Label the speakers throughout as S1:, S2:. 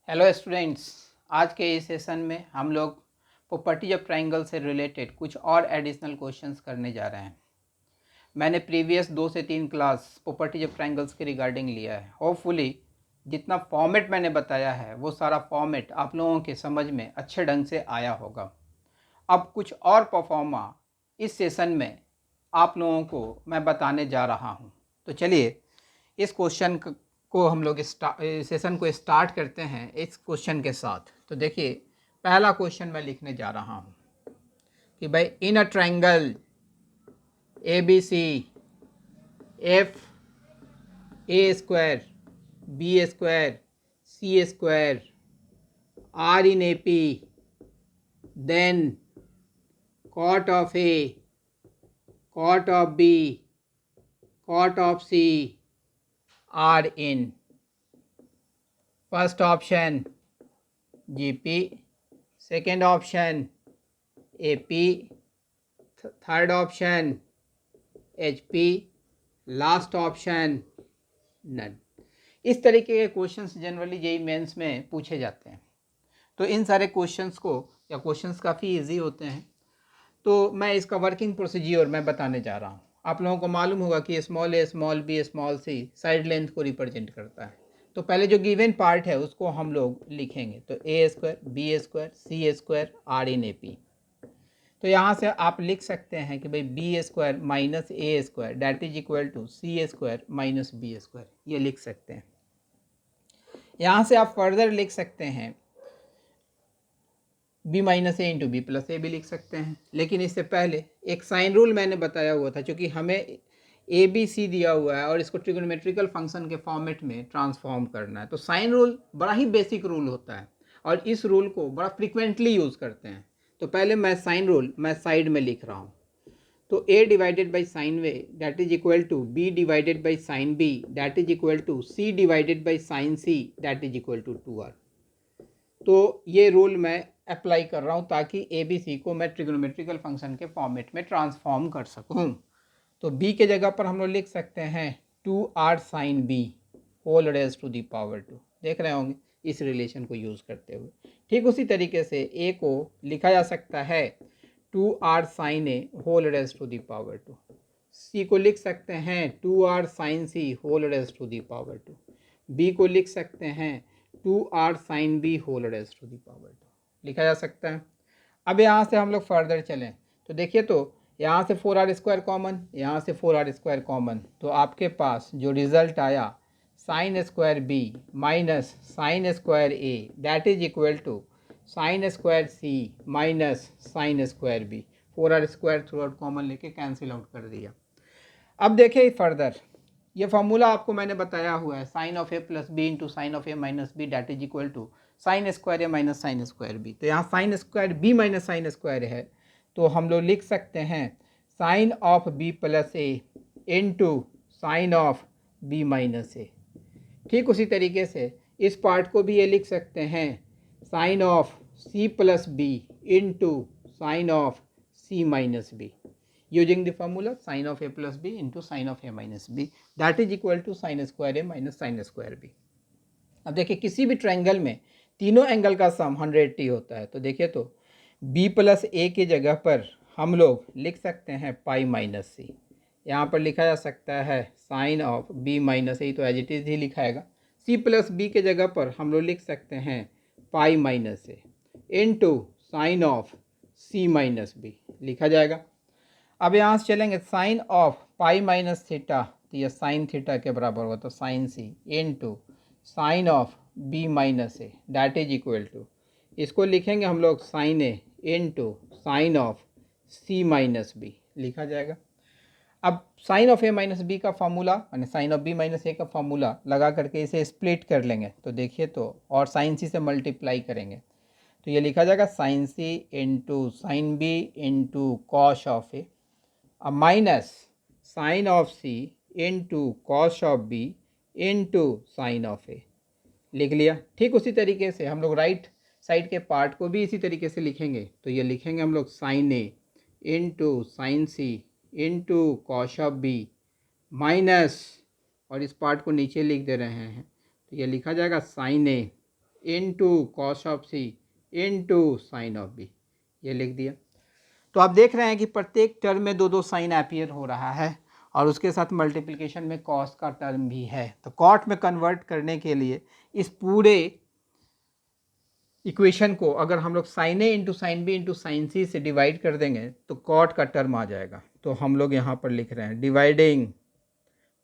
S1: Hello students, आज के इस सेशन में हम लोग प्रॉपर्टीज ऑफ ट्राइंगल से रिलेटेड कुछ और एडिशनल क्वेश्चंस करने जा रहे हैं। मैंने प्रीवियस 2 से 3 क्लास प्रॉपर्टीज ऑफ ट्राइंगल्स के रिगार्डिंग लिया है। होपफुली जितना फॉर्मेट मैंने बताया है वो सारा फॉर्मेट आप लोगों के समझ में अच्छे ढंग से आया होगा। अब कुछ और परफॉर्मा इस सेशन में आप लोगों को मैं बताने जा रहा हूँ। तो चलिए इस क्वेश्चन को हम लोग सेशन को स्टार्ट करते हैं इस क्वेश्चन के साथ। तो देखिए, पहला क्वेश्चन मैं लिखने जा रहा हूँ कि भाई in a triangle A B C if a square b square c square are in A P, then cot of A, cot of B, cot of C are in first option GP, second option AP, third option HP, last option none. इस तरीके के questions generally JEE mains में पूछे जाते हैं। तो इन सारे questions को या क्वेश्चंस काफ़ी इजी होते हैं। तो मैं इसका वर्किंग प्रोसीजर मैं बताने जा रहा हूँ। आप लोगों को मालूम होगा कि स्मॉल ए small B small C side length को रिप्रेजेंट करता है। तो पहले जो गिवन पार्ट है उसको हम लोग लिखेंगे। तो a square b square c square are in A P. तो यहाँ से आप लिख सकते हैं कि भाई b square minus A square that is equal to c square minus b square, ये लिख सकते हैं। यहाँ से आप फर्दर लिख सकते हैं B minus A into B plus ए भी लिख सकते हैं। लेकिन इससे पहले एक साइन रूल मैंने बताया हुआ था, क्योंकि हमें ए बी सी दिया हुआ है और इसको ट्रिगोनोमेट्रिकल फंक्शन के फॉर्मेट में ट्रांसफॉर्म करना है। तो साइन रूल बड़ा ही बेसिक रूल होता है और इस रूल को बड़ा फ्रिक्वेंटली यूज़ करते हैं। तो पहले मैं साइन रूल मैं साइड में लिख रहा हूँ। तो a डिवाइडेड बाई साइन वे that is equal to b divided by sine b that is equal to c divided by sine c that is equal to 2r। तो ये रूल मैं अप्लाई कर रहा हूँ ताकि ए बी सी को मैं ट्रिग्नोमेट्रिकल फंक्शन के फॉर्मेट में ट्रांसफॉर्म कर सकूँ। तो b के जगह पर हम लोग लिख सकते हैं 2r sine b whole raise to the power 2। देख रहे होंगे इस रिलेशन को यूज़ करते हुए। ठीक उसी तरीके से a को लिखा जा सकता है 2r sine A whole raise to the power 2। c को लिख सकते हैं 2r sine c whole raise to the power 2। b को लिख सकते हैं 2r sine B whole raise to the power 2, लिखा जा सकता है। अब यहाँ से हम लोग फर्दर चलें तो देखिए, तो यहाँ से 4r स्क्वायर कॉमन, यहाँ से 4r स्क्वायर कॉमन, तो आपके पास जो रिजल्ट आया sine square B minus sine square A that is equal to sine square C minus sine square B. 4r square through out common लेके कैंसिल आउट कर दिया। अब देखिए फर्दर, ये फॉर्मूला आपको मैंने बताया हुआ है sine of A plus B into sine of A minus B that is equal to sine square A minus sine square B. तो यहाँ sine square B minus sine square है, तो हम लोग लिख सकते हैं sine of B plus A into sine of B minus A. ठीक उसी तरीके से इस पार्ट को भी ये लिख सकते हैं sine of C plus B into sine of C minus B using the formula sin of a plus b into sin of a minus b that is equal to sin square a minus sin square b। अब देखिए किसी भी triangle में तीनों angle का सम 180 होता है। तो देखिए, तो b प्लस ए की जगह पर हम लोग लिख सकते हैं पाई माइनस सी। यहाँ पर लिखा जा सकता है sine of b minus A, तो एज इट इज़ ही लिखाएगा। c प्लस बी के जगह पर हम लोग लिख सकते हैं pi minus A into sine of c minus B, लिखा जाएगा। अब यहाँ से चलेंगे sine of pi minus theta, तो यह साइन थीटा के बराबर होगा, तो sine C into sine of B minus A that is equal to, इसको लिखेंगे हम लोग sine A into sine of C minus B, लिखा जाएगा। अब sine of A minus B का फार्मूला यानी sine of B minus A का फार्मूला लगा करके इसे स्प्लिट कर लेंगे। तो देखिए, तो और साइन सी से मल्टीप्लाई करेंगे तो ये लिखा जाएगा sine C into sine B into cos of A, अब minus sine of C into cos of B into sine of A, लिख लिया। ठीक उसी तरीके से हम लोग राइट साइड के पार्ट को भी इसी तरीके से लिखेंगे। तो ये लिखेंगे हम लोग sine A into sine C into cos of B minus, और इस पार्ट को नीचे लिख दे रहे हैं, तो ये लिखा जाएगा sine A into cos of C into sine of B, ये लिख दिया। तो आप देख रहे हैं कि प्रत्येक टर्म में दो दो साइन अपीयर हो रहा है और उसके साथ मल्टीप्लिकेशन में कॉस का टर्म भी है। तो कॉट में कन्वर्ट करने के लिए इस पूरे इक्वेशन को अगर हम लोग sine A into sine B into sine C से डिवाइड कर देंगे तो कॉट का टर्म आ जाएगा। तो हम लोग यहाँ पर लिख रहे हैं dividing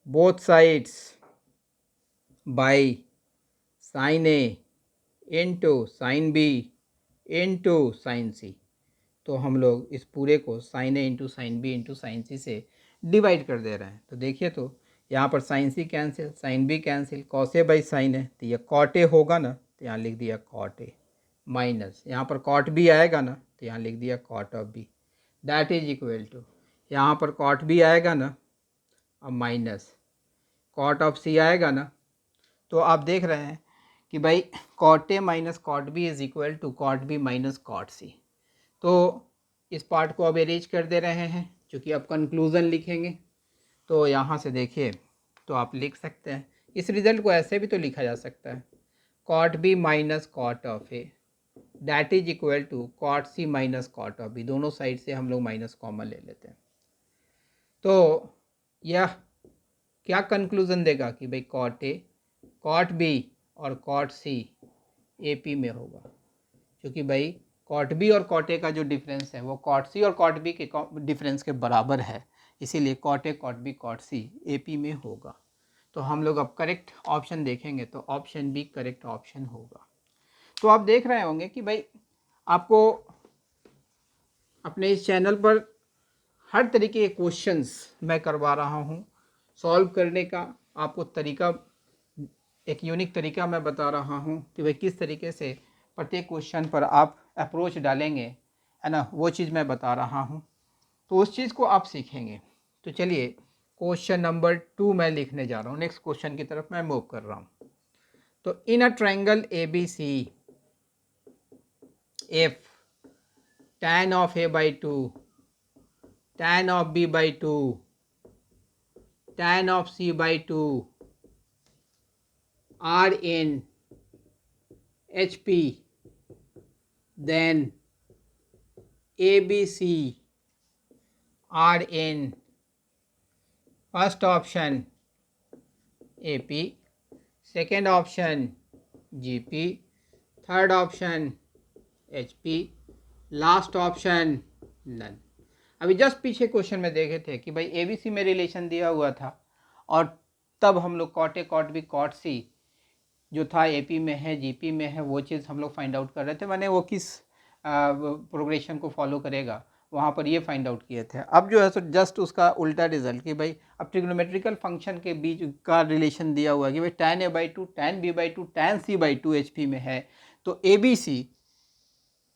S1: both sides by sine A into sine B into sine C. तो हम लोग इस पूरे को sine A into sine B into sine C से डिवाइड कर दे रहे हैं। तो देखिए, तो यहाँ पर sine C cancel, sine B cancel, cos A by sine है तो ये कॉट ए होगा ना, तो यहाँ लिख दिया कॉट ए, माइनस यहाँ पर कॉट बी आएगा ना, तो यहाँ लिख दिया cot of B, that is equal to यहाँ पर कॉट बी आएगा ना और माइनस कॉट ऑफ सी आएगा ना। तो आप देख रहे हैं कि भाई cot A minus cot B is equal to cot B minus cot C. तो इस पार्ट को अब अरेंज कर दे रहे हैं, क्योंकि अब कंक्लूज़न लिखेंगे। तो यहाँ से देखिए, तो आप लिख सकते हैं इस रिज़ल्ट को ऐसे भी तो लिखा जा सकता है, cot B minus cot of A that is equal to cot C minus cot of B. दोनों साइड से हम लोग माइनस कॉमन ले लेते हैं। तो यह क्या कंक्लूज़न देगा कि भाई कॉट ए, कॉट बी और कॉट सी ए पी में होगा, क्योंकि भाई कॉट बी और कॉट ए का जो डिफरेंस है वो कॉट सी और कॉट बी के डिफरेंस के बराबर है, इसीलिए cot A cot B cot C A P में होगा। तो हम लोग अब करेक्ट ऑप्शन देखेंगे तो ऑप्शन बी करेक्ट ऑप्शन होगा। तो आप देख रहे होंगे कि भाई आपको अपने इस चैनल पर हर तरीके के क्वेश्चंस मैं करवा रहा हूँ, सॉल्व करने का आपको तरीका, एक यूनिक तरीका मैं बता रहा हूँ कि भाई किस तरीके से प्रत्येक क्वेश्चन पर आप अप्रोच डालेंगे, है ना, वो चीज़ मैं बता रहा हूँ। तो उस चीज़ को आप सीखेंगे। तो चलिए क्वेश्चन नंबर 2 मैं लिखने जा रहा हूँ, नेक्स्ट क्वेश्चन की तरफ मैं मूव कर रहा हूँ। तो in a triangle A B C if tan of a by 2, tan of b by 2, tan of c by 2 are in HP, then ABC are in first option AP, second option GP, third option HP, last option none. अभी just पीछे question में देखे थे कि भाई ABC में relation दिया हुआ था और तब हम लोग cot A cot B cot C जो था एपी में है जीपी में है वो चीज़ हम लोग फाइंड आउट कर रहे थे, मैंने वो किस प्रोग्रेशन को फॉलो करेगा वहाँ पर ये फाइंड आउट किए थे। अब जो है सो जस्ट उसका उल्टा रिजल्ट कि भाई अब ट्रिग्नोमेट्रिकल फंक्शन के बीच का रिलेशन दिया हुआ है कि भाई tan a by 2 tan b by 2 tan c by 2 HP में है, तो ए बी सी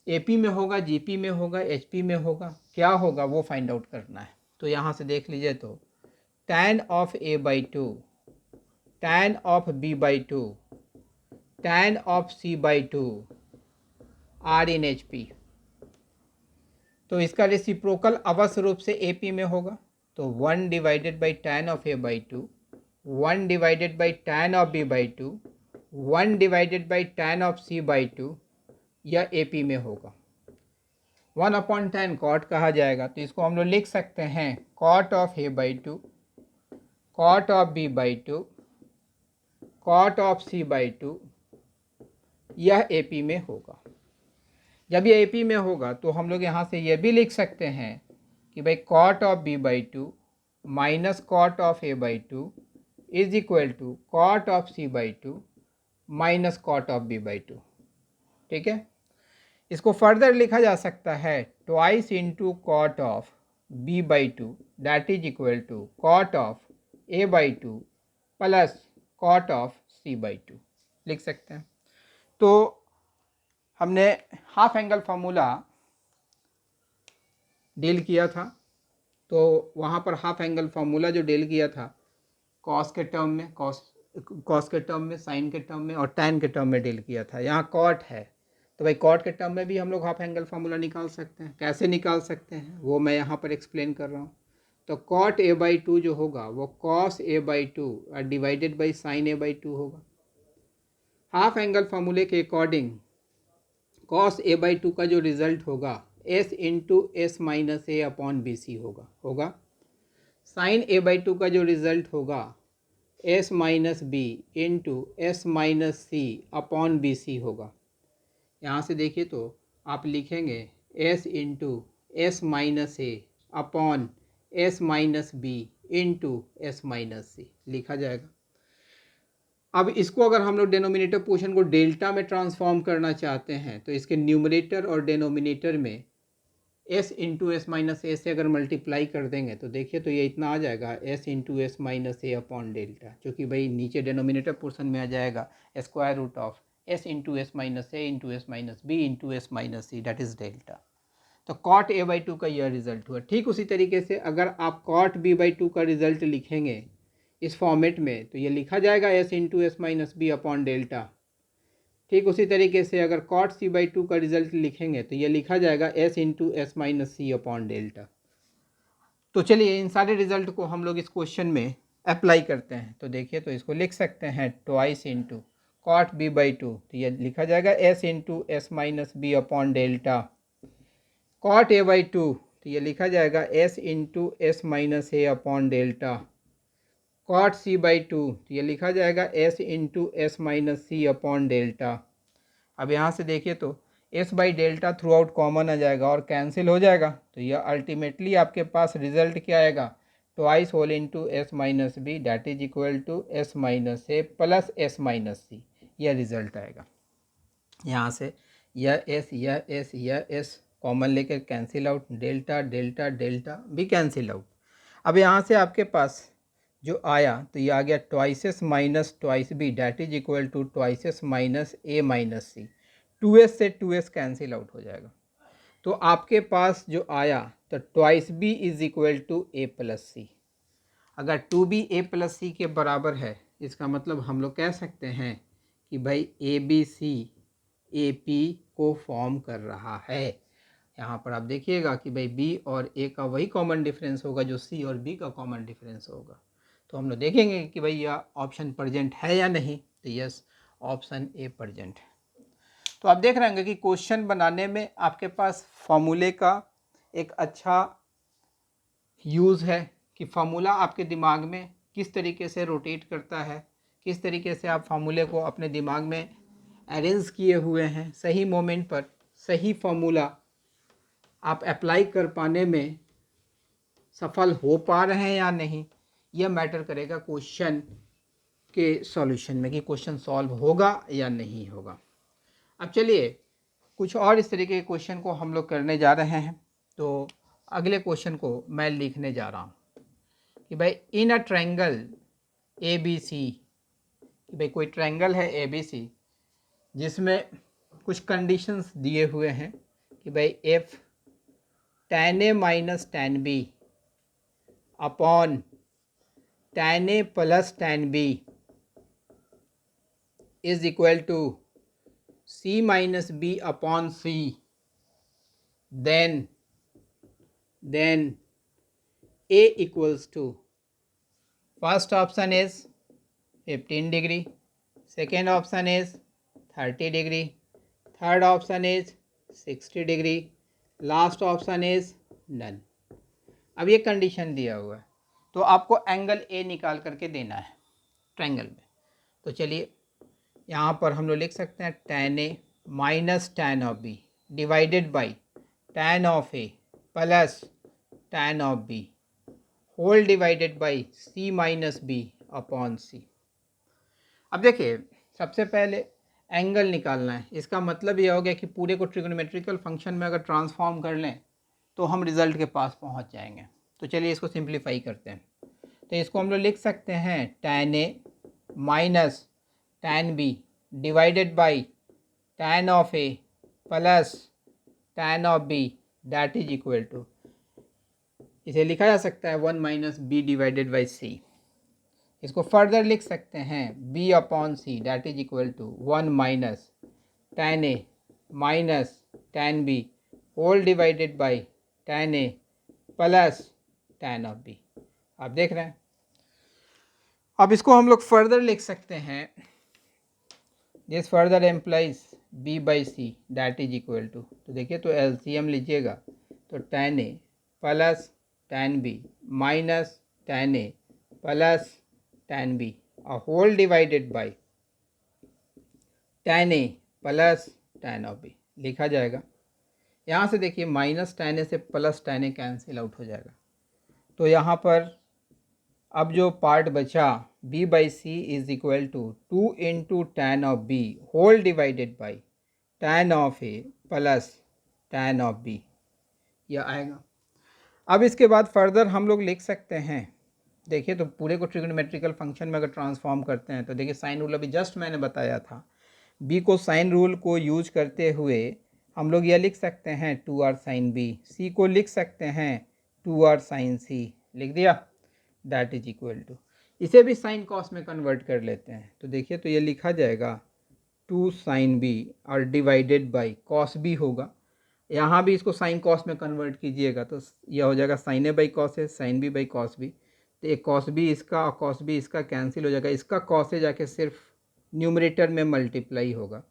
S1: एपी में होगा, जीपी में होगा, एचपी में होगा, क्या होगा वो फाइंड आउट करना है। तो यहाँ से देख लीजिए, तो tan of A by 2, tan of B by 2, tan of C by 2 are in HP. तो इसका रेसिप्रोकल अवश्य रूप से एपी में होगा। तो 1 divided by tan of A by 2, 1 divided by tan of B by 2, 1 divided by tan of C by 2, यह AP में होगा। 1/10 कॉट कहा जाएगा, तो इसको हम लोग लिख सकते हैं cot of A by 2, cot of B by 2, cot of C by 2, यह एपी में होगा। जब यह एपी में होगा तो हम लोग यहाँ से यह भी लिख सकते हैं कि भाई cot of B by 2 minus cot of A by 2 is equal to cot of C by 2 minus cot of B by 2। ठीक है, इसको फर्दर लिखा जा सकता है twice into cot of B by 2 that is equal to cot of A by 2 plus cot of C by 2 लिख सकते हैं। तो हमने हाफ एंगल फार्मूला डील किया था, तो वहाँ पर हाफ एंगल फार्मूला जो डील किया था कॉस के टर्म में, कॉस के टर्म में, साइन के टर्म में और टैन के टर्म में डील किया था। यहाँ कॉट है तो भाई कॉट के टर्म में भी हम लोग हाफ एंगल फार्मूला निकाल सकते हैं। कैसे निकाल सकते हैं वो मैं यहाँ पर एक्सप्लेन कर रहा हूँ। तो कॉट ए बाई 2 जो होगा वो cos A by 2 divided by sign A by 2 होगा। हाफ एंगल फार्मूले के अकॉर्डिंग cos a/2 का जो रिजल्ट होगा s इंटू एस माइनस ए अपॉन बी सी होगा साइन a/2 का जो रिजल्ट होगा s minus B into S minus c upon b c होगा। यहाँ से देखिए तो आप लिखेंगे s इंटू एस माइनस ए upon s minus B into S minus c लिखा जाएगा। अब इसको अगर हम लोग डेनोमिनेटर पोर्शन को डेल्टा में ट्रांसफॉर्म करना चाहते हैं तो इसके न्यूमरेटर और डेनोमिनेटर में s इंटू एस माइनस ए से अगर मल्टीप्लाई कर देंगे तो देखिए तो ये इतना आ जाएगा s इंटू एस माइनस ए अपॉन डेल्टा, जो कि भाई नीचे डेनोमिनेटर पोर्शन में आ जाएगा square root of s into S minus A into S minus B into S minus C that is delta. तो cot a/2 का यह रिजल्ट हुआ। ठीक उसी तरीके से अगर आप cot b/2 का रिजल्ट लिखेंगे इस फॉर्मेट में तो ये लिखा जाएगा s into S minus B upon delta. ठीक उसी तरीके से अगर cot c/2 का रिजल्ट लिखेंगे तो ये लिखा जाएगा s into S minus c upon delta. तो चलिए इन सारे रिजल्ट को हम लोग इस क्वेश्चन में अप्लाई करते हैं। तो देखिए तो इसको लिख सकते हैं ट्वाइस इंटू cot b/2, तो ये लिखा जाएगा s into S minus B upon delta. cot a/2 तो ये लिखा जाएगा s इंटू एस माइनस ए अपॉन डेल्टा। cot c/2 तो ये लिखा जाएगा s into S minus c upon delta. अब यहाँ से देखिए तो s by delta through out common आ जाएगा और कैंसिल हो जाएगा, तो यह अल्टीमेटली आपके पास रिजल्ट क्या आएगा twice whole into S minus B that is equal to s minus a plus s minus c, यह रिजल्ट आएगा। यहाँ से यह एस कॉमन लेकर cancel out, delta delta delta भी कैंसिल आउट। अब यहाँ से आपके पास जो आया तो ये आ गया twice S minus twice B that is equal to twice S minus A minus C. 2s से 2s कैंसिल आउट हो जाएगा, तो आपके पास जो आया तो twice b is equal to a plus c. अगर 2b a प्लस सी के बराबर है इसका मतलब हम लोग कह सकते हैं कि भाई A B C A P को फॉर्म कर रहा है। यहाँ पर आप देखिएगा कि भाई b और a का वही कॉमन डिफरेंस होगा जो c और b का कॉमन डिफरेंस होगा। तो हम लोग देखेंगे कि भाई यह ऑप्शन प्रेजेंट है या नहीं, तो यस ऑप्शन ए प्रेजेंट है। तो आप देख रहे होंगे कि क्वेश्चन बनाने में आपके पास फॉर्मूले का एक अच्छा यूज़ है कि फार्मूला आपके दिमाग में किस तरीके से रोटेट करता है, किस तरीके से आप फार्मूले को अपने दिमाग में अरेंज किए हुए हैं, सही मोमेंट पर सही फार्मूला आप अप्लाई कर पाने में सफल हो पा रहे हैं या नहीं, यह मैटर करेगा क्वेश्चन के सॉल्यूशन में कि क्वेश्चन सॉल्व होगा या नहीं होगा। अब चलिए कुछ और इस तरीके के क्वेश्चन को हम लोग करने जा रहे हैं। तो अगले क्वेश्चन को मैं लिखने जा रहा हूँ कि भाई in a triangle A B सी, कि भाई कोई ट्रायंगल है ए बी सी जिसमें कुछ कंडीशंस दिए हुए हैं कि भाई if tan a minus tan b upon tan a plus tan b is equal to c minus b upon c, then a equals to first option is 15 degree, second option is 30 degree, third option is 60 degree, last option is none. अब ये condition दिया हुआ है तो आपको angle A निकाल करके देना है ट्रायंगल में। तो चलिए यहाँ पर हम लोग लिख सकते हैं tan a minus tan of b divided by tan of a plus tan of b whole divided by c minus b upon c। अब देखिए सबसे पहले एंगल निकालना है, इसका मतलब यह हो गया कि पूरे को ट्रिग्नोमेट्रिकल फंक्शन में अगर ट्रांसफॉर्म कर लें तो हम रिज़ल्ट के पास पहुंच जाएंगे। तो चलिए इसको सिंप्लीफाई करते हैं। तो इसको हम लोग लिख सकते हैं tan a minus tan b divided by tan of a plus tan of b that is equal to, इसे लिखा जा सकता है 1 minus B divided by C. इसको फर्दर लिख सकते हैं b अपॉन C that is equal to 1 minus tan a minus tan b whole divided by tan a plus tan of b। आप देख रहे हैं। अब इसको हम लोग फर्दर लिख सकते हैं this further implies B by C that is equal to, तो देखिए तो एलसीएम लीजिएगा तो tan A plus tan B minus tan A plus tan B whole divided by tan A plus tan of B लिखा जाएगा। यहाँ से देखिए माइनस tan ए से plus tan A cancel out हो जाएगा, तो यहाँ पर अब जो पार्ट बचा b by C is equal to 2 into tan of B whole divided by tan of A plus tan of B, यह आएगा। अब इसके बाद फर्दर हम लोग लिख सकते हैं, देखिए तो पूरे को ट्रिग्नोमेट्रिकल फंक्शन में अगर ट्रांसफॉर्म करते हैं तो देखिए साइन रूल अभी जस्ट मैंने बताया था, b को साइन रूल को यूज करते हुए हम लोग यह लिख सकते हैं 2r साइन बी, c को लिख सकते हैं 2r साइन सी, लिख दिया दैट इज इक्वल टू, इसे भी साइन कॉस में कन्वर्ट कर लेते हैं तो देखिए तो ये लिखा जाएगा 2 साइन बी और डिवाइडेड बाई कॉस बी होगा, यहाँ भी इसको साइन कॉस में कन्वर्ट कीजिएगा तो यह हो जाएगा sine A by cos A sine B by cos B, तो एक कॉस बी इसका और कॉस बी इसका कैंसिल हो जाएगा, इसका कॉस ए जाके सिर्फ न्यूमरेटर में मल्टीप्लाई होगा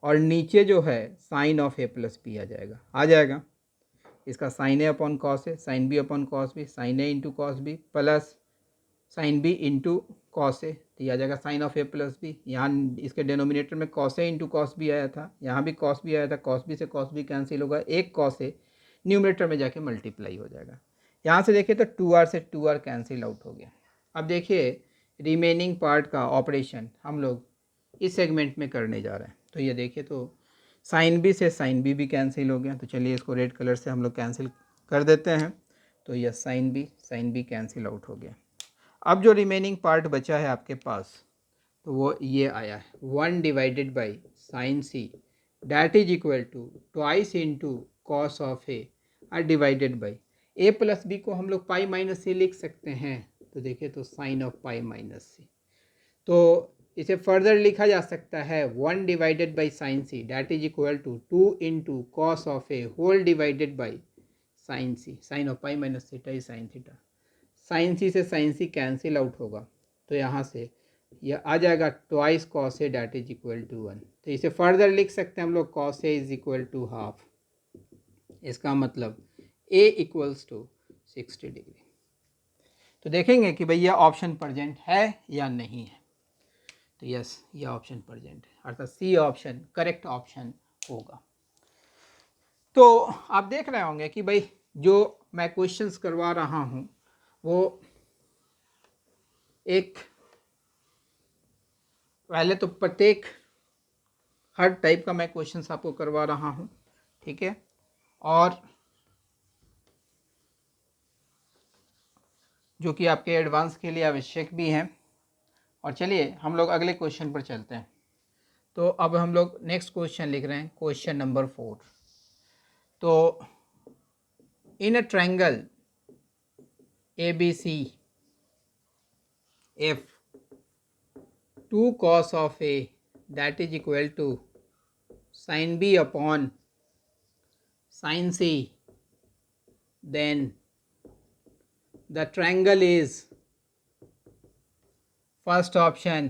S1: और नीचे जो है sine of A plus B आ जाएगा इसका sine A upon cos A sine B upon cos B sine A into cos B plus sine B into cos A, तो यह आ जाएगा sine of A plus B, यहाँ इसके denominator में cos A into cos B आया था, यहाँ भी कॉस बी आया था, कॉस बी से कॉस बी कैंसिल होगा, एक कॉस ए न्यूमरेटर में जाके मल्टीप्लाई हो जाएगा। यहाँ से देखिए तो 2r से 2r कैंसिल आउट हो गया। अब देखिए रिमेनिंग पार्ट का ऑपरेशन हम लोग इस सेगमेंट में करने जा रहे हैं, तो ये देखिए तो साइन बी से साइन बी भी कैंसिल हो गया, तो चलिए इसको रेड कलर से हम लोग कैंसिल कर देते हैं, तो यह साइन बी कैंसिल आउट हो गया। अब जो रिमेनिंग पार्ट बचा है आपके पास तो वो ये आया है 1 divided by sine C that is equal to twice into cos of A और divided by A plus B को हम लोग पाई माइनस सी लिख सकते हैं, तो देखिए तो sine of pi minus C, तो इसे फर्दर लिखा जा सकता है 1 divided by sine C that is equal to 2 into cos of A whole divided by sine C, sine of pi minus theta is sine theta, sine C से sine C cancel out होगा, तो यहाँ से यह आ जाएगा twice cos A that is equal to 1, तो इसे फर्दर लिख सकते हैं हम लोग cos A is equal to half, इसका मतलब ए इक्वल्स टू 60 डिग्री। तो देखेंगे कि भैया ऑप्शन प्रेजेंट है या नहीं है, तो यस यह ऑप्शन प्रेजेंट है, अर्थात सी ऑप्शन करेक्ट ऑप्शन होगा। तो आप देख रहे होंगे कि भाई जो मैं क्वेश्चंस करवा रहा हूँ वो एक पहले तो प्रत्येक हर टाइप का मैं क्वेश्चंस आपको करवा रहा हूँ, ठीक है, और जो कि आपके एडवांस के लिए आवश्यक भी हैं। और चलिए हम लोग अगले क्वेश्चन पर चलते हैं। तो अब हम लोग नेक्स्ट क्वेश्चन लिख रहे हैं, क्वेश्चन नंबर 4। तो in a triangle ABC if 2 cos of A that is equal to sin B upon sin C, then the triangle is first option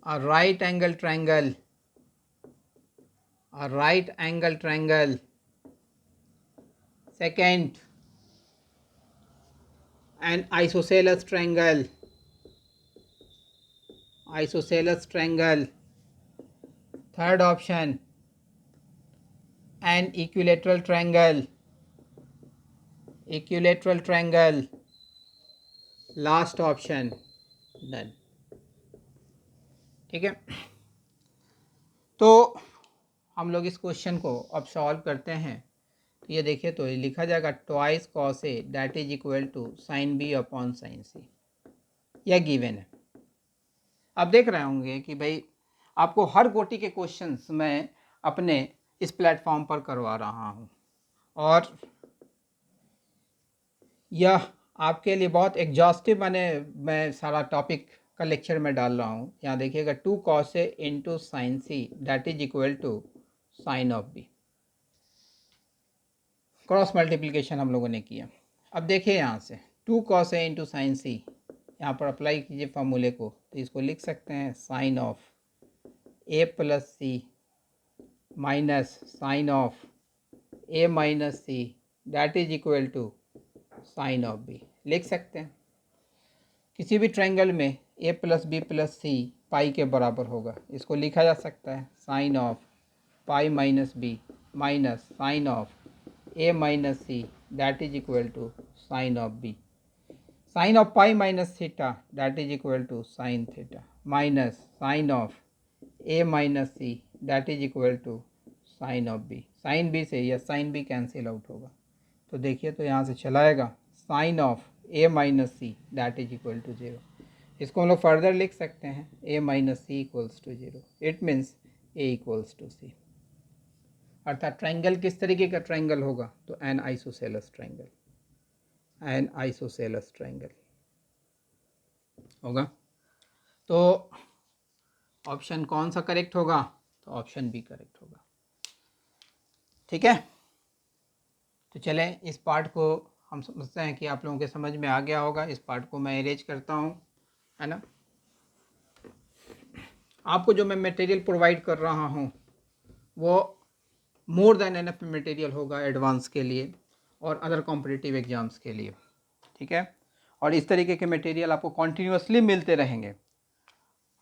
S1: a right angle triangle, a right angle triangle, second an isosceles triangle, isosceles triangle, third option an equilateral triangle, equilateral triangle, last option done. ठीक है, तो हम लोग इस question को अब solve करते हैं। तो ये देखिए तो ये लिखा जाएगा twice cos A that is equal to sine B upon sine C, यह गिवन है। अब देख रहे होंगे कि भाई आपको हर कोटि के क्वेश्चंस मैं अपने इस प्लेटफॉर्म पर करवा रहा हूँ और यह आपके लिए बहुत एग्जॉस्टिव मैं सारा टॉपिक का लेक्चर में डाल रहा हूँ। यहाँ देखिएगा 2 cos A into sine C that is equal to sine of B, cross multiplication हम लोगों ने किया। अब देखिए यहाँ से 2 cos A इंटू साइन सी, यहाँ पर अप्लाई कीजिए फार्मूले को, तो इसको लिख सकते हैं sine of A plus C minus sine of A minus C that is equal to sine of B लिख सकते हैं। किसी भी ट्रायंगल में A plus B plus C pi के बराबर होगा, इसको लिखा जा सकता है sine of pi minus B minus sine of A minus C that is equal to sine of B. Sine of pi minus theta that is equal to sign theta minus sine of A minus C that is equal to sine of B. Sine B से यह sign B cancel out होगा, तो देखिए तो यहाँ से चला आएगा sine of A minus C that is equal to zero. इसको हम लोग फर्दर लिख सकते हैं A minus C equals to zero, it means A equals to C. अर्थात ट्रायंगल किस तरीके का ट्रायंगल होगा, तो an isosceles triangle, an isosceles triangle होगा। तो ऑप्शन कौन सा करेक्ट होगा, तो ऑप्शन बी करेक्ट होगा। ठीक है, तो चलें इस पार्ट को हम समझते हैं कि आप लोगों के समझ में आ गया होगा। इस पार्ट को मैं अरेंज करता हूँ, है ना। आपको जो मैं मटेरियल प्रोवाइड कर रहा हूँ वो मोर देन एनफ मटेरियल होगा एडवांस के लिए और अदर कॉम्पिटिटिव एग्जाम्स के लिए। ठीक है, और इस तरीके के मटेरियल आपको कॉन्टीन्यूसली मिलते रहेंगे।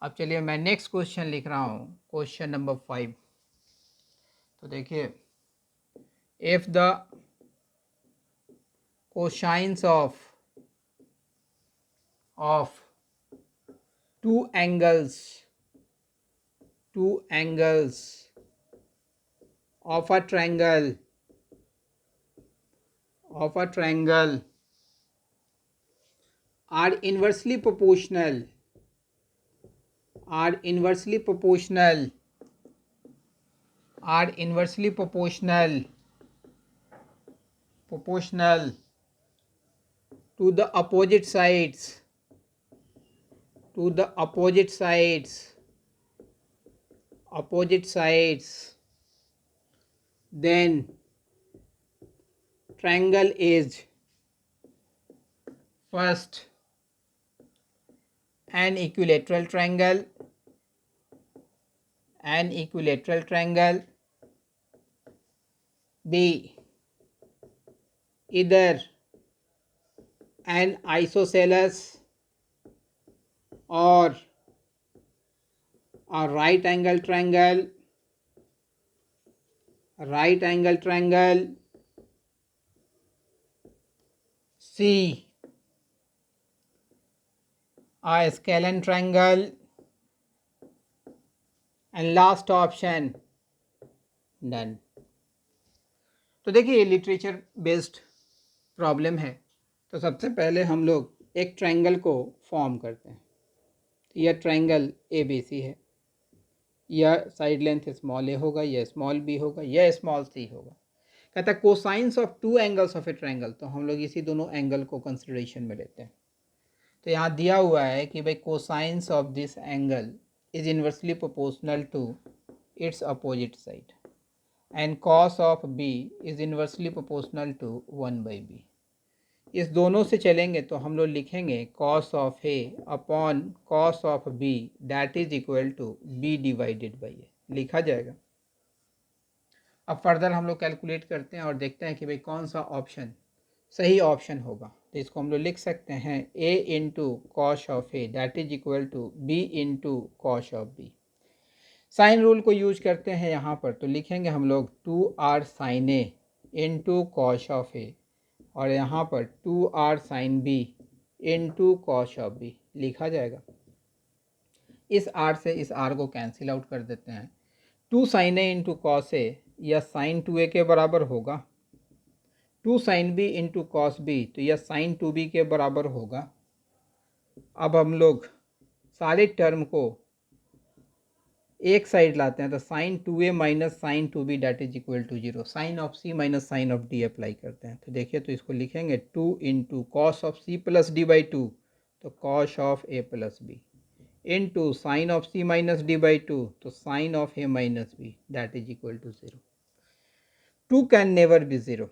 S1: अब चलिए मैं नेक्स्ट क्वेश्चन लिख रहा हूँ, क्वेश्चन नंबर 5। तो देखिए, if the cosines of two angles of a triangle are inversely proportional to the opposite sides, then triangle is first an equilateral triangle, B either an isosceles or a right angle triangle, C a scalene triangle, and last option none। तो देखिए ये literature based problem है। तो सबसे पहले हम लोग एक ट्रायंगल को फॉर्म करते हैं। यह ट्रायंगल ए बी सी है, यह साइड लेंथ स्मॉल ए होगा, यह स्मॉल बी होगा, यह स्मॉल सी होगा। कहता है cosines of two angles of A triangle, तो हम लोग इसी दोनों एंगल को कंसिडरेशन में लेते हैं। तो यहाँ दिया हुआ है कि भाई cosines of this angle is inversely proportional to its opposite side and cos of B is inversely proportional to 1/b। इस दोनों से चलेंगे तो हम लोग लिखेंगे cos of A upon cos of B that is equal to b divided by a, लिखा जाएगा। अब फर्दर हम लोग कैलकुलेट करते हैं और देखते हैं कि भाई कौन सा ऑप्शन सही ऑप्शन होगा। तो इसको हम लोग लिख सकते हैं a into cos of A that is equal to b into cos of B. Sine rule को यूज करते हैं यहाँ पर, तो लिखेंगे हम लोग 2r sine A into cos of A और यहाँ पर 2r sine B into cos of B लिखा जाएगा। इस r से इस r को कैंसिल आउट कर देते हैं। 2 sine A into cos A यह साइन 2a के बराबर होगा, 2 sine B into cos B तो यह साइन 2b के बराबर होगा। अब हम लोग सारे टर्म को एक साइड लाते हैं, तो sine 2a minus sine 2b that is equal to 0, sine of c minus sine of d apply करते हैं। तो देखिए तो इसको लिखेंगे 2 into cos of c plus D by 2, तो cos of a plus B into sine of c minus D by 2, तो sine of a minus B that is equal to 0। 2 can never be 0।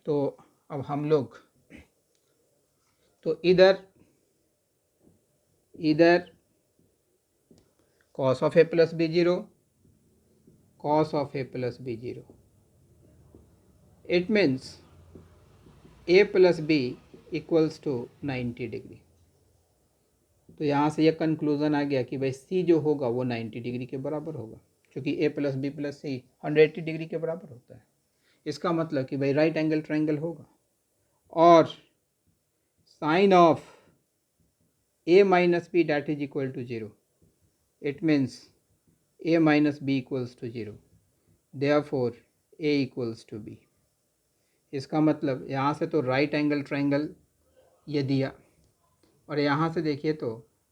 S1: तो अब हम लोग तो इधर cos of a plus b 0, cos of a plus b 0. It means a plus b equals to 90 degree. तो यहाँ से यह कंक्लूजन आ गया कि भाई c जो होगा वो 90 डिग्री के बराबर होगा, क्योंकि a plus B plus C 180 degree के बराबर होता है। इसका मतलब कि भाई राइट एंगल ट्रायंगल होगा। और sine of a minus B that is equal to 0, it means a minus B equals to 0, therefore a equals to b। इसका मतलब यहाँ से तो राइट एंगल ट्रायंगल ये दिया, और यहाँ से देखिए तो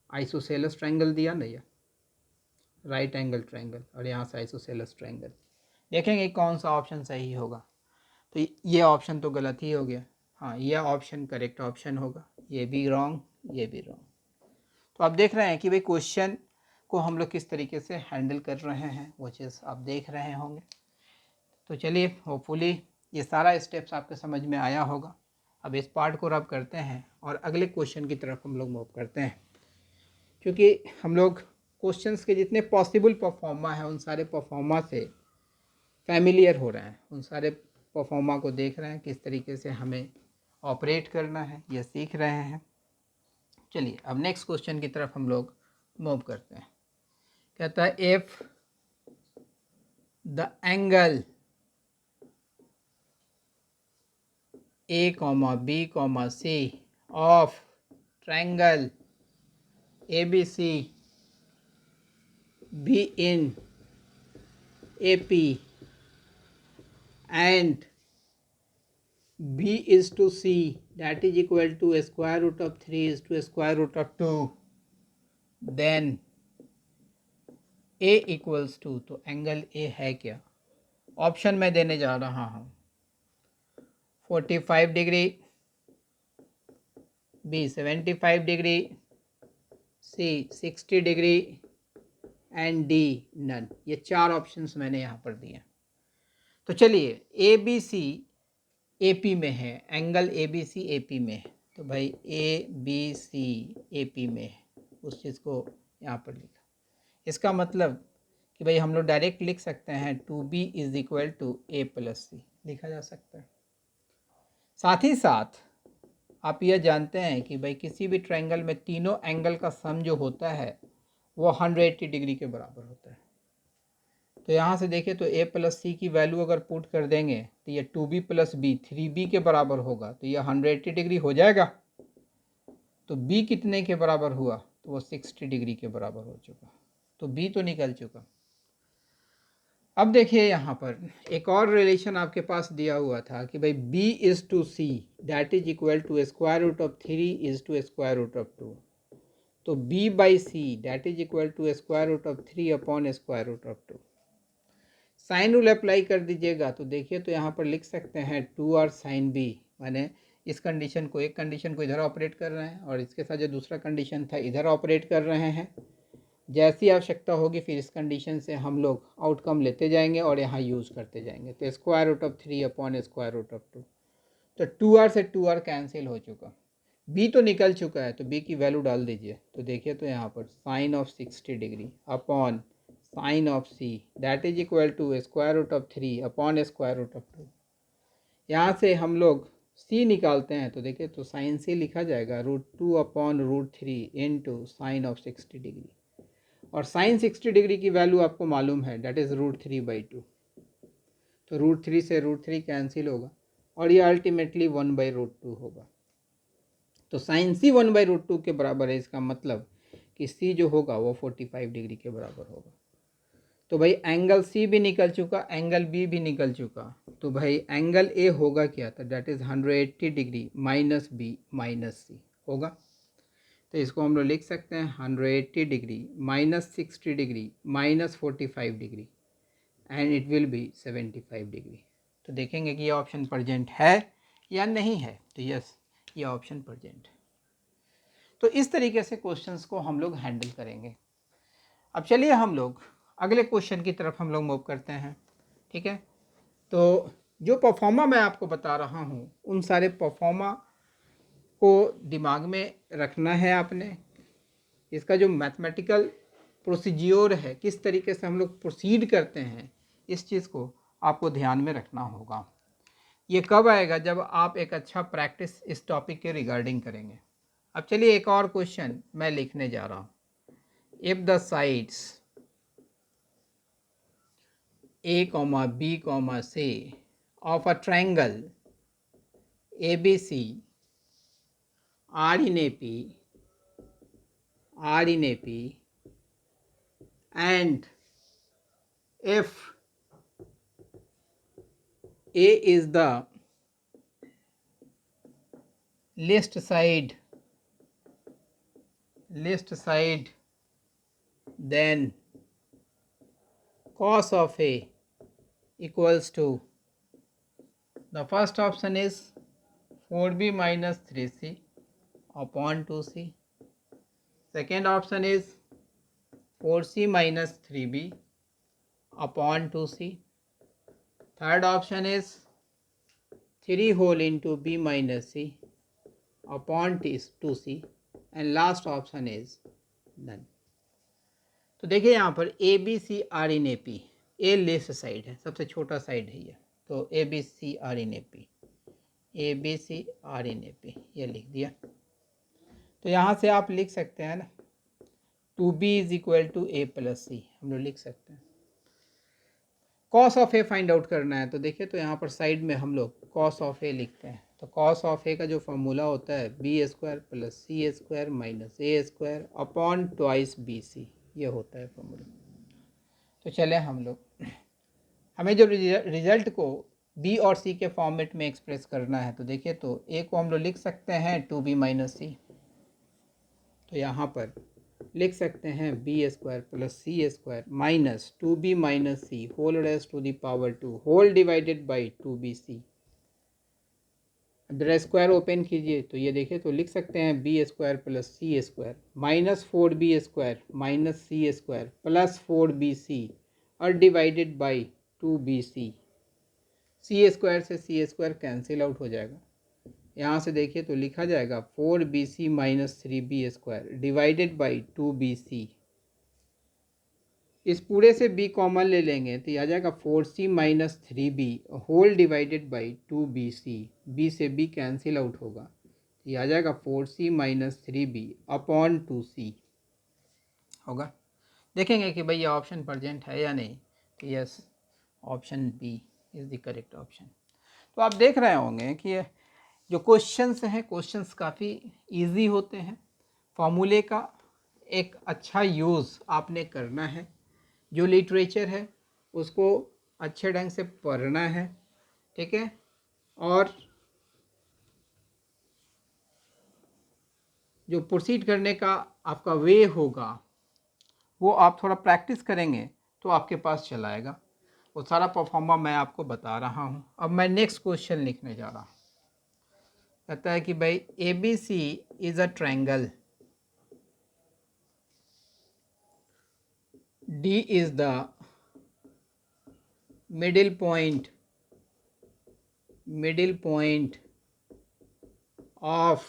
S1: आइसोसेलेस ट्रायंगल दिया ना, ये राइट एंगल ट्रायंगल, और यहाँ से आइसोसेलेस ट्रायंगल। देखेंगे कौन सा ऑप्शन सही होगा। तो ये ऑप्शन तो गलत ही हो गया। हाँ, यह ऑप्शन करेक्ट ऑप्शन होगा, ये भी रॉन्ग, ये भी रॉन्ग। तो आप देख रहे हैं कि भाई क्वेश्चन को हम लोग किस तरीके से हैंडल कर रहे हैं, वो चीज़ आप देख रहे होंगे। तो चलिए, होपफुली ये सारा स्टेप्स आपके समझ में आया होगा। अब इस पार्ट को रब करते हैं और अगले क्वेश्चन की तरफ हम लोग मूव करते हैं, क्योंकि हम लोग क्वेश्चंस के जितने पॉसिबल परफॉर्मा हैं उन सारे परफॉर्मा से फैमिलियर हो रहे हैं, उन सारे परफॉर्मा को देख रहे हैं, किस तरीके से हमें ऑपरेट करना है ये सीख रहे हैं। चलिए अब नेक्स्ट क्वेश्चन की तरफ हम लोग मूव करते हैं। कहता है if the angle a comma b comma c of triangle ABC be in AP and B is to C, that is equal to a square root of 3 is to a square root of 2, then A equals to, तो angle A है क्या? Option मैं देने जा रहा हूँ 45 degree, B 75 degree, C 60 degree and D none. ये चार ऑप्शंस मैंने यहाँ पर दिए। तो चलिए ABC AP में है, एंगल ABC AP में है, तो भाई ABC AP में है, उस चीज़ को यहाँ पर लिखा। इसका मतलब कि भाई हम लोग डायरेक्ट लिख सकते हैं 2B is equal to A plus C, लिखा जा सकता है। साथ ही साथ आप यह जानते हैं कि भाई किसी भी ट्रायंगल में तीनों एंगल का सम जो होता है वो 180 डिग्री के बराबर होता है। तो यहाँ से देखिए तो A प्लस सी की वैल्यू अगर पुट कर देंगे तो ये 2B प्लस बी 3B के बराबर होगा, तो ये 180 डिग्री हो जाएगा। तो B कितने के बराबर हुआ, तो वो 60 डिग्री के बराबर हो चुका, तो B तो निकल चुका। अब देखिए यहाँ पर एक और रिलेशन आपके पास दिया हुआ था कि भाई B is to C that is equal to square root of 3 is to square root of 2, तो B by C that is equal to square root of 3 upon square root of 2। Sine rule apply कर दीजिएगा तो देखिए तो यहाँ पर लिख सकते हैं 2 और साइन B, माने इस कंडीशन को, एक कंडीशन को इधर ऑपरेट कर रहे हैं और इसके साथ जो दूसरा कंडीशन था इधर ऑपरेट कर रहे हैं। जैसी आवश्यकता होगी फिर इस कंडीशन से हम लोग आउटकम लेते जाएंगे और यहाँ यूज़ करते जाएंगे। तो square root of 3 upon square root of 2, तो 2r से 2r कैंसिल हो चुका, b तो निकल चुका है, तो b की वैल्यू डाल दीजिए। तो देखिए तो यहाँ पर sine of 60 degree upon sine of c that is equal to square root of 3 upon square root of 2। यहाँ से हम लोग c निकालते हैं तो देखिए तो साइन c लिखा जाएगा √2 upon √3 into sine of 60 degree, और साइन 60 डिग्री की वैल्यू आपको मालूम है डेट इज़ √3/2, तो √3 से √3 कैंसिल होगा और ये अल्टीमेटली 1/√2 होगा। तो साइन सी 1/√2 के बराबर है, इसका मतलब कि सी जो होगा वो 45 डिग्री के बराबर होगा। तो भाई एंगल सी भी निकल चुका, एंगल बी भी निकल चुका, तो भाई एंगल ए होगा क्या, तो that is 180 degree minus B minus C होगा। तो इसको हम लोग लिख सकते हैं 180 degree minus 60 degree minus 45 degree and it will be 75 degree. तो देखेंगे कि ये ऑप्शन प्रेजेंट है या नहीं है, तो यस ये ऑप्शन प्रेजेंट है। तो इस तरीके से क्वेश्चंस को हम लोग हैंडल करेंगे। अब चलिए हम लोग अगले क्वेश्चन की तरफ हम लोग मूव करते हैं, ठीक है। तो जो परफॉर्मा मैं आपको बता रहा हूँ उन सारे परफॉर्मा को दिमाग में रखना है आपने। इसका जो मैथमेटिकल प्रोसीज्योर है, किस तरीके से हम लोग प्रोसीड करते हैं, इस चीज़ को आपको ध्यान में रखना होगा। ये कब आएगा? जब आप एक अच्छा प्रैक्टिस इस टॉपिक के रिगार्डिंग करेंगे। अब चलिए एक और क्वेश्चन मैं लिखने जा रहा हूँ। If the sides A, B, C of a triangle ABC are in AP and if A is the least side, then cos of A equals to, the first option is 4B minus 3C upon 2C. Second option is 4C minus 3B upon 2C. Third option is 3 whole into B minus C upon 2C. And last option is none. तो देखिए यहाँ पर A B C are in A P, a left side है, सबसे छोटा side है ये, तो A B C are in A P, A B C are in A P ये लिख दिया। तो यहाँ से आप लिख सकते हैं ना, 2b is equal to a plus c, हम लोग लिख सकते हैं। Cos of A find out करना है, तो देखिए तो यहाँ पर साइड में हम लोग कॉस ऑफ ए लिखते हैं। तो कॉस ऑफ ए का जो फॉर्मूला होता है बी स्क्वायर प्लस सी स्क्वायर माइनस ए square upon twice B c, ये होता है फॉर्मूला। तो चले हम लोग, हमें जो रिजल्ट को बी और सी के फॉर्मेट में एक्सप्रेस करना है, तो देखिए तो ए को हम लोग लिख सकते हैं 2b माइनस सी, तो यहाँ पर लिख सकते हैं B square plus C square minus 2b minus C whole raise to the power 2 whole divided by 2bc। अब स्क्वायर ओपन कीजिए तो ये देखिए तो लिख सकते हैं बी स्क्वायर प्लस सी square minus 4b square minus सी स्क्वायर प्लस 4bc और divided by 2bc। C square से सी स्क्वायर कैंसिल आउट हो जाएगा, यहाँ से देखिए तो लिखा जाएगा 4bc minus 3b square divided by 2bc। इस पूरे से b कॉमन ले लेंगे तो यह आ जाएगा 4c minus 3b whole divided by 2bc, b से b कैंसिल आउट होगा, तो यह आ जाएगा 4c minus 3b upon 2c होगा। देखेंगे कि भाई ये ऑप्शन प्रेजेंट है या नहीं, तो yes, option B is the correct option. तो आप देख रहे होंगे कि जो क्वेश्चंस हैं, क्वेश्चंस काफ़ी इजी होते हैं। फॉर्मूले का एक अच्छा यूज़ आपने करना है, जो लिटरेचर है उसको अच्छे ढंग से पढ़ना है, ठीक है। और जो प्रोसीड करने का आपका वे होगा वो आप थोड़ा प्रैक्टिस करेंगे तो आपके पास चला आएगा। वो सारा परफॉर्मा मैं आपको बता रहा हूँ। अब मैं नेक्स्ट क्वेश्चन लिखने जा रहा हूँ। कहता है कि भाई A B C is a triangle, D is the middle point of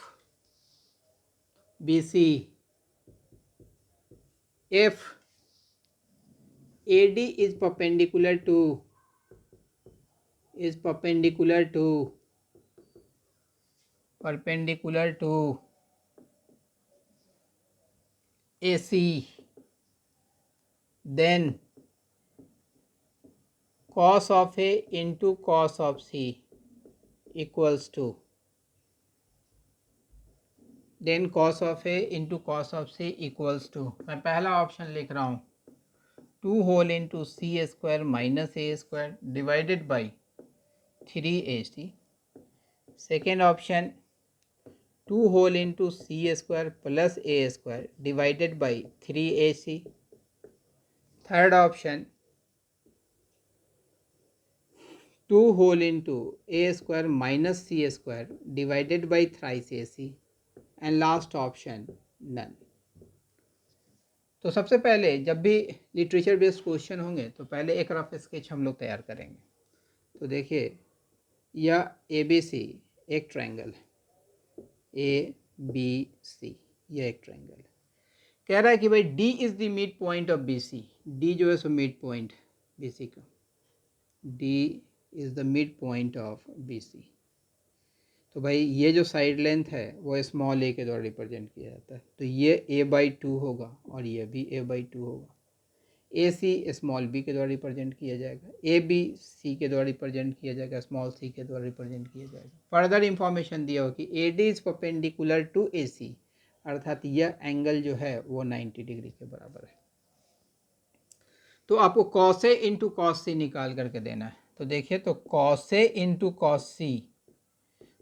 S1: B C if AD is perpendicular to AC, then cos of A into cos of C equals to, then cos of A into cos of C equals to, मैं पहला option लिख रहा हूँ 2 whole into C square minus A square divided by 3AC। Second option 2 whole into C square plus A square divided by 3AC। Third option 2 whole into A square minus C square divided by thrice AC। And last option none. तो सबसे पहले जब भी literature based question होंगे तो पहले एक rough sketch हम लोग तैयार करेंगे। तो देखिए यह ए बी सी एक ट्रायंगल है, ए बी सी यह एक ट्रायंगल है। कह रहा है कि भाई D is the mid point of B C, D जो है so mid point B C का, D is the mid point of B C. तो भाई ये जो साइड लेंथ है वो स्मॉल ए के द्वारा रिप्रेजेंट किया जाता है, तो ये a/2 होगा और ये भी a/2 होगा। ए सी स्मॉल बी के द्वारा रिप्रेजेंट किया जाएगा, ए बी सी के द्वारा रिप्रेजेंट किया जाएगा, स्मॉल सी के द्वारा रिप्रेजेंट किया जाएगा। फर्दर इंफॉर्मेशन दिया हो कि A D is perpendicular to A C, अर्थात यह एंगल जो है वो 90 डिग्री के बराबर है। तो आपको कॉस ए इंटू कॉस सी निकाल करके देना है। तो देखिए, तो कॉस ए इंटू कॉस सी,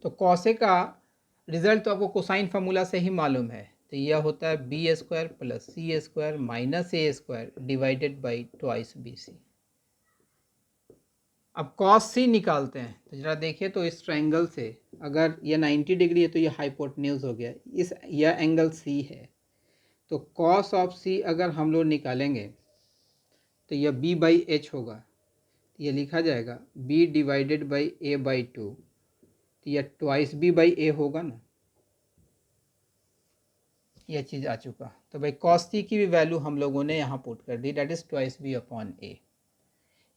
S1: तो कॉस ए का रिजल्ट तो आपको कोसाइन फार्मूला से ही मालूम है, तो यह होता है B square plus C square minus A square divided by twice B C. अब कॉस सी निकालते हैं, तो जरा देखिए, तो इस ट्रायंगल से अगर यह 90 डिग्री है तो यह हाइपोटेन्यूज हो गया, यह एंगल सी है, तो कॉस ऑफ सी अगर हम लोग निकालेंगे तो यह बी बाई एच होगा, तो यह लिखा जाएगा बी डिवाइडेड बाई a/2, तो यह ट्वाइस बी बाई ए होगा ना, यह चीज़ आ चुका। तो भाई कॉस सी की भी वैल्यू हम लोगों ने यहाँ पुट कर दी, that is twice b upon a.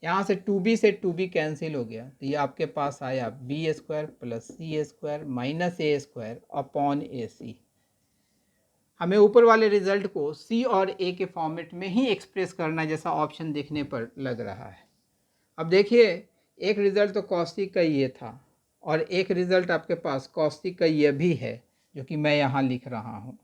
S1: यहाँ से 2b से 2b कैंसिल हो गया, तो ये आपके पास आया बी स्क्वायर प्लस सी स्क्वायर माइनस ए स्क्वायर अपॉन ए सी। हमें ऊपर वाले रिजल्ट को सी और ए के फॉर्मेट में ही एक्सप्रेस करना, जैसा ऑप्शन देखने पर लग रहा है। अब देखिए, एक रिज़ल्ट तो कॉस्टी का ये था और एक रिज़ल्ट आपके पास कॉस्टी का ये भी है, जो कि मैं यहाँ लिख रहा हूँ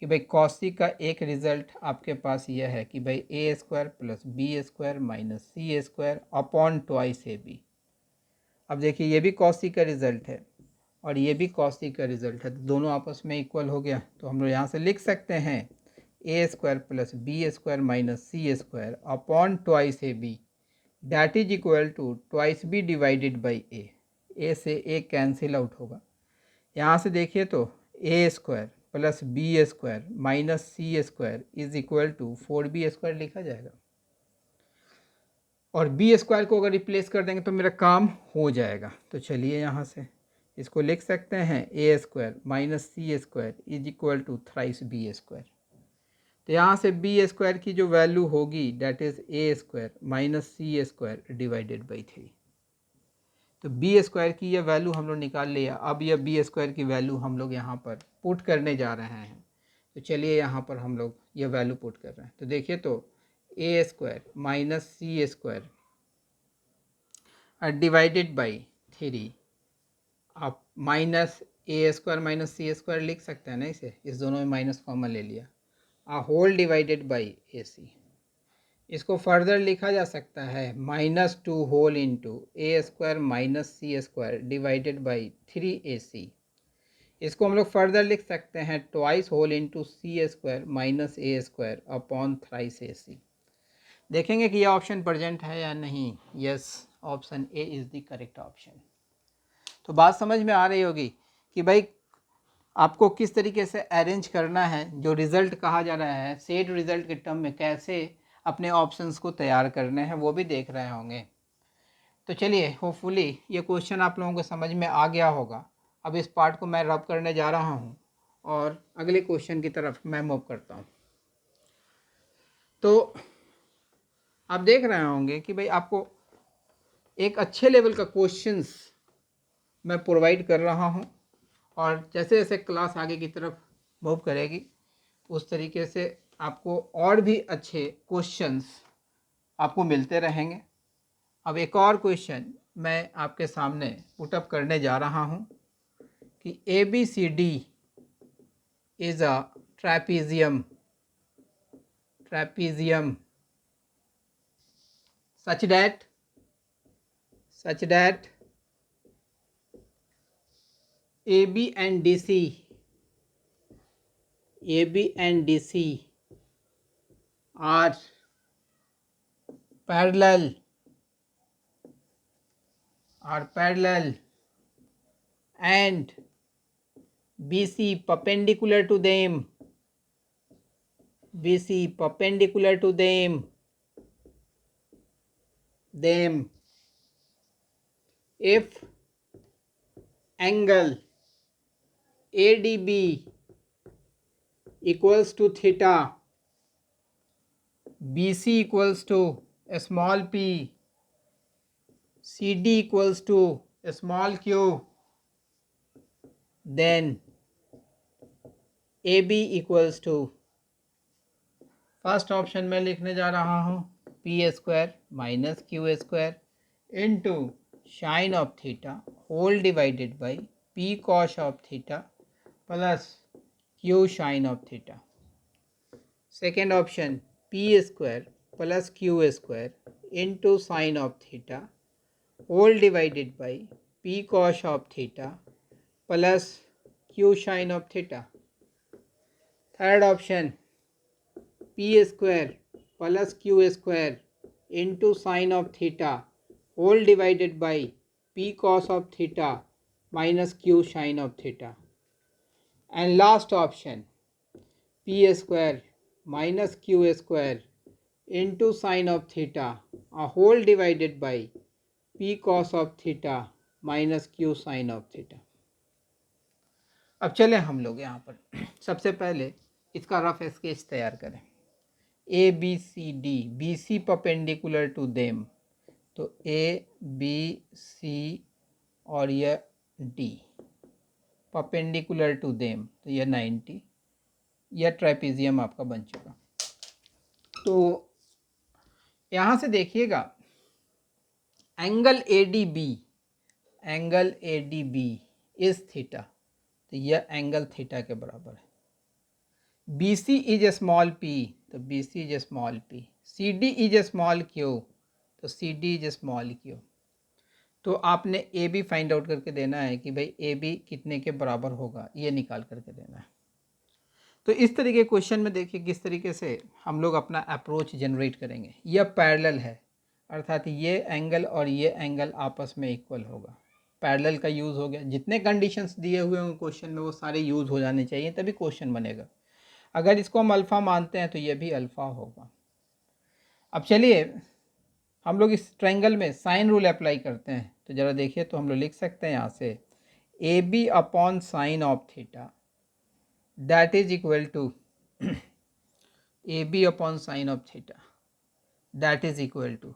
S1: कि भाई कॉस्टी का एक रिज़ल्ट आपके पास यह है कि भाई a square plus b square minus C square upon twice a b. अब देखिए, ये भी कॉस्टी का रिज़ल्ट है और ये भी कॉस्टी का रिज़ल्ट है, तो दोनों आपस में इक्वल हो गया। तो हम लोग यहाँ से लिख सकते हैं a square plus b square minus C square upon twice a b, that is equal to twice b divided by a से ए कैंसिल आउट होगा। यहाँ से देखिए, तो a square plus b square minus C square is equal to 4b square लिखा जाएगा, और B square को अगर रिप्लेस कर देंगे तो मेरा काम हो जाएगा। तो चलिए, यहाँ से इसको लिख सकते हैं a square minus C square is equal to thrice b square. तो यहाँ से बी स्क्वायर की जो वैल्यू होगी that is a square minus C square divided by 3। तो बी स्क्वायर की यह वैल्यू हम लोग निकाल लिया। अब यह बी स्क्वायर की वैल्यू हम लोग यहाँ पर पुट करने जा रहे हैं। तो चलिए, यहाँ पर हम लोग यह वैल्यू पुट कर रहे हैं। तो देखिए, तो a square minus C square divided by 3, आप माइनस ए स्क्वायर माइनस सी स्क्वायर लिख सकते हैं ना, इस दोनों में माइनस कॉमन ले लिया, आ whole divided by A C. इसको फर्दर लिखा जा सकता है -2 whole into A square minus C square divided by 3ac। इसको हम लोग फर्दर लिख सकते हैं twice whole into C square minus ए स्क्वायर अपॉन थ्राइस ac। देखेंगे कि यह ऑप्शन प्रेजेंट है या नहीं। Yes, option A is the correct option. तो बात समझ में आ रही होगी कि भाई आपको किस तरीके से अरेंज करना है, जो रिज़ल्ट कहा जा रहा है सेट रिज़ल्ट के टर्म में कैसे अपने ऑप्शंस को तैयार करने हैं, वो भी देख रहे होंगे। तो चलिए, होपफुली ये क्वेश्चन आप लोगों को समझ में आ गया होगा। अब इस पार्ट को मैं रब करने जा रहा हूँ और अगले क्वेश्चन की तरफ मैं मूव करता हूँ। तो आप देख रहे होंगे कि भाई आपको एक अच्छे लेवल का क्वेश्चंस मैं प्रोवाइड कर रहा हूँ, और जैसे जैसे क्लास आगे की तरफ मूव करेगी उस तरीके से आपको और भी अच्छे क्वेश्चंस आपको मिलते रहेंगे। अब एक और क्वेश्चन मैं आपके सामने पुटअप करने जा रहा हूँ कि ABCD is a trapezium such that AB and DC are parallel and BC perpendicular to them if angle ADB equals to theta, B C equals to small P, C D equals to small Q, then A B equals to, first option में लिखने जा रहा हूँ P square minus Q square into sine of theta whole divided by P cos of theta plus Q sine of theta. Second option P square plus Q square into sine of theta whole divided by P cos of theta plus Q sine of theta. Third option P square plus Q square into sine of theta whole divided by P cos of theta minus Q sine of theta. And last option P square minus Q square into sine of theta whole divided by P cos of theta minus Q sine of theta. अब चले हम लोग यहाँ पर सबसे पहले इसका rough sketch तैयार करें। A B C D, B C perpendicular to them, तो ए बी सी और यह डी परपेंडिकुलर टू देम, तो यह 90, यह ट्रेपेजियम आपका बन चुका। तो यहाँ से देखिएगा angle A D B, angle A D B is theta, तो यह एंगल थीटा के बराबर है। B C is a small p, तो B C is a small P, C D is a small q, तो C D is a small q. तो आपने A B find out करके देना है कि भाई ए बी कितने के बराबर होगा, ये निकाल करके देना है। तो इस तरीके के क्वेश्चन में देखिए किस तरीके से हम लोग अपना अप्रोच जनरेट करेंगे। यह पैरेलल है, अर्थात ये एंगल और ये एंगल आपस में इक्वल होगा। पैरेलल का यूज़ हो गया, जितने कंडीशंस दिए हुए होंगे क्वेश्चन में वो सारे यूज़ हो जाने चाहिए तभी क्वेश्चन बनेगा। अगर इसको हम अल्फ़ा मानते हैं तो ये भी अल्फ़ा होगा। अब चलिए हम लोग इस ट्रायंगल में साइन रूल अप्लाई करते हैं, तो ज़रा देखिए, तो हम लोग लिख सकते हैं यहाँ से A B upon sine of theta that is equal to A B upon sine of theta that is equal to,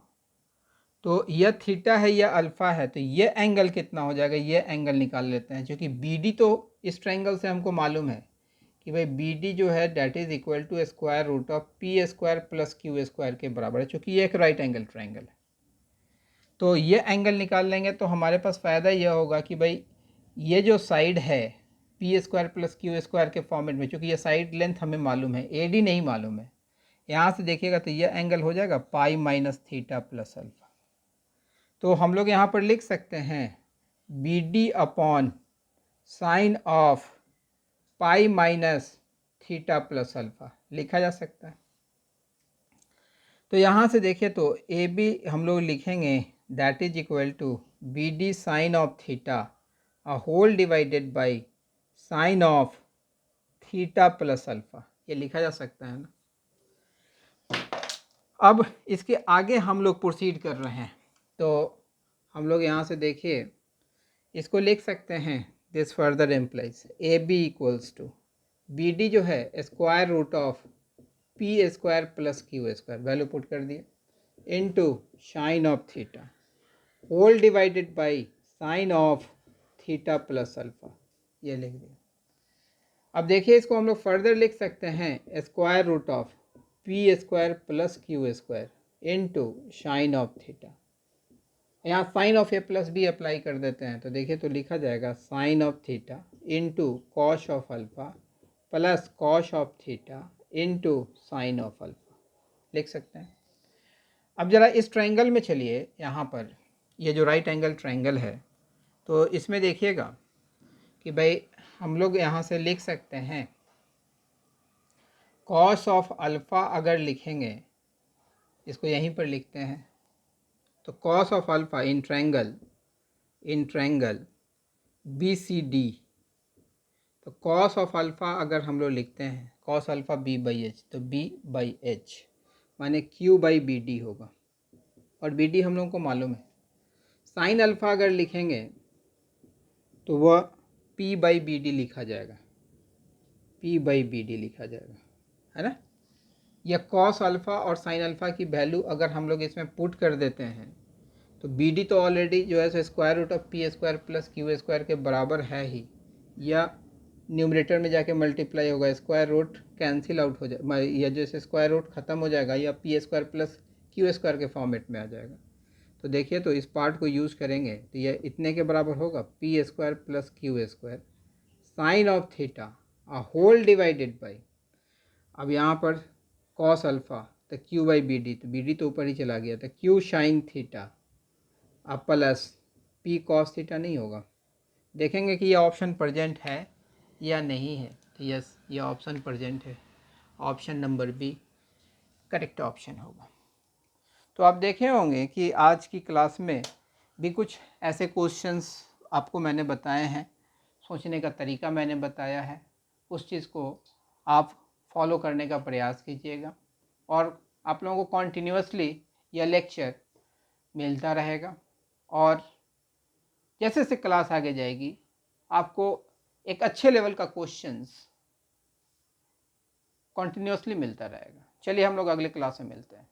S1: तो यह थीटा है यह अल्फ़ा है, तो ये एंगल कितना हो जाएगा, ये एंगल निकाल लेते हैं। क्योंकि बी डी तो इस ट्रायंगल से हमको मालूम है कि भाई बी डी जो है that is equal to square root of P square plus Q square के बराबर है, चूँकि ये एक राइट एंगल ट्रायंगल है। तो ये एंगल निकाल लेंगे तो हमारे पास फ़ायदा यह होगा कि भाई ये जो साइड है P square plus Q square के फॉर्मेट में, चूँकि ये साइड लेंथ हमें मालूम है, ए डी नहीं मालूम है, यहाँ से देखिएगा तो ये एंगल हो जाएगा pi minus theta plus alpha. तो हम लोग यहाँ पर लिख सकते हैं B D upon sine of pi minus theta plus alpha लिखा जा सकता है। तो यहाँ से देखिए तो ए बी हम लोग लिखेंगे that is equal to B D sine of theta whole divided by sine of theta plus alpha, ये लिखा जा सकता है ना। अब इसके आगे हम लोग प्रोसीड कर रहे हैं, तो हम लोग यहाँ से देखिए इसको लिख सकते हैं this further implies A B equals to B D जो है square root of P square plus Q square, value put कर दिए, into sine of theta whole divided by sine of theta plus alpha, ये लिख दिया। अब देखिए इसको हम लोग फर्दर लिख सकते हैं square root of P square plus Q square into sine of theta. यहाँ sine of A plus b apply कर देते हैं, तो देखिए तो लिखा जाएगा sine of theta into cos of alpha plus cos of theta into sine of alpha, लिख सकते हैं। अब ज़रा इस ट्रायंगल में चलिए, यहाँ पर ये जो राइट एंगल ट्रायंगल है, तो इसमें देखिएगा कि भाई हम लोग यहाँ से लिख सकते हैं कॉस ऑफ अल्फ़ा, अगर लिखेंगे इसको यहीं पर लिखते हैं, तो cos of alpha in triangle B C D, तो कॉस ऑफ अल्फ़ा अगर हम लोग लिखते हैं cos alpha B by H, तो बी बाई एच माने क्यू बाई बी डी होगा, और बी डी हम लोगों को मालूम है। साइन अल्फ़ा अगर लिखेंगे तो वह पी बाई बी डी लिखा जाएगा, P बाई बी डी लिखा जाएगा, है ना। या कॉस अल्फ़ा और साइन अल्फ़ा की वैल्यू अगर हम लोग इसमें पुट कर देते हैं तो बी डी तो ऑलरेडी जो है सो square root of P square plus Q square के बराबर है ही, या न्यूमरेटर में जाके मल्टीप्लाई होगा, स्क्वायर रूट कैंसिल आउट हो जाए, या जैसे स्क्वायर रूट ख़त्म हो जाएगा या P square plus Q square के फॉर्मेट में आ जाएगा। तो देखिए, तो इस पार्ट को यूज़ करेंगे तो यह इतने के बराबर होगा, P square plus Q square sine of theta uh whole divided by, अब यहाँ पर कॉस अल्फ़ा तो क्यू बाई बी डी, तो बी डी तो ऊपर ही चला गया, तो क्यू साइन थीटा अब प्लस पी कॉस थीटा नहीं होगा। देखेंगे कि ये ऑप्शन प्रेजेंट है या नहीं है, तो यस ये ऑप्शन प्रेजेंट है, option number B correct option होगा। तो आप देखे होंगे कि आज की क्लास में भी कुछ ऐसे क्वेश्चंस आपको मैंने बताए हैं, सोचने का तरीका मैंने बताया है, उस चीज़ को आप फॉलो करने का प्रयास कीजिएगा और आप लोगों को कॉन्टीन्यूसली यह लेक्चर मिलता रहेगा और जैसे जैसे क्लास आगे जाएगी आपको एक अच्छे लेवल का क्वेश्चंस कॉन्टीन्यूसली मिलता रहेगा। चलिए हम लोग अगले क्लास में मिलते हैं।